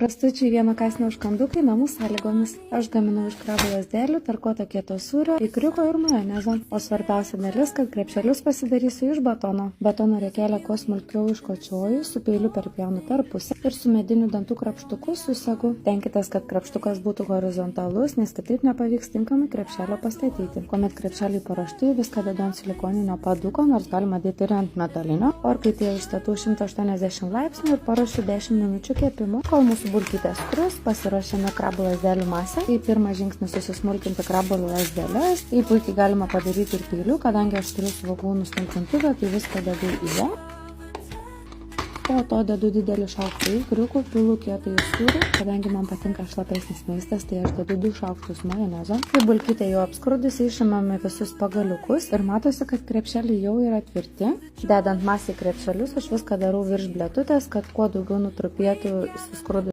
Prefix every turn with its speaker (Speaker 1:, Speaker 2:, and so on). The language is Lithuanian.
Speaker 1: Krastučiai vieno kąsnio užkandukai namų sąlygomis. Aš gaminau iš krabų lazdelių, tarkuoto kieto sūrio, ikriuko ir majonezo. O svarbiausia dalis, kad krepšelius pasidarysiu iš batono. Batono riekelę kuo smulkiau iškočioju, su peiliu perpjaunu per pusę ir su mediniu dantų krapštuku susegu. Tenkitės, kad krapštukas būtų horizontalus, nes kitaip nepavyks tinkamai krepšelio pastatyti. Kuomet krepšeliai paruošti, viską dedu ant silikoninio paduko, nors galima dėti ir ant metalinio. Orkaitėje užstatau 180 laipsnių ir paruošiu 10 minučių kepimo, kol mūsų bulkytės krus, pasiruošiame krabų lazdelių masę. Tai pirmas žingsnis susismulkinti krabų lazdeles. Tai puikiai galima padaryti ir peiliu, kadangi aš turiu svogūnų stumtintuvę, tai viską dedu į ją. Po to dedu didelį šaukštą ikriukų, pilu kietąjį sūrį, kadangi man patinka šlapesnis maistas, tai aš dedu 2 šaukštus majonezo. Kai bulkytė jau apskrudusi, išimame visus pagaliukus ir matosi, kad krepšeliai jau yra tvirti. Dedant masę į krepšelius, aš viską darau virš bletutės, kad kuo daugiau nutrupėtų suskrudus.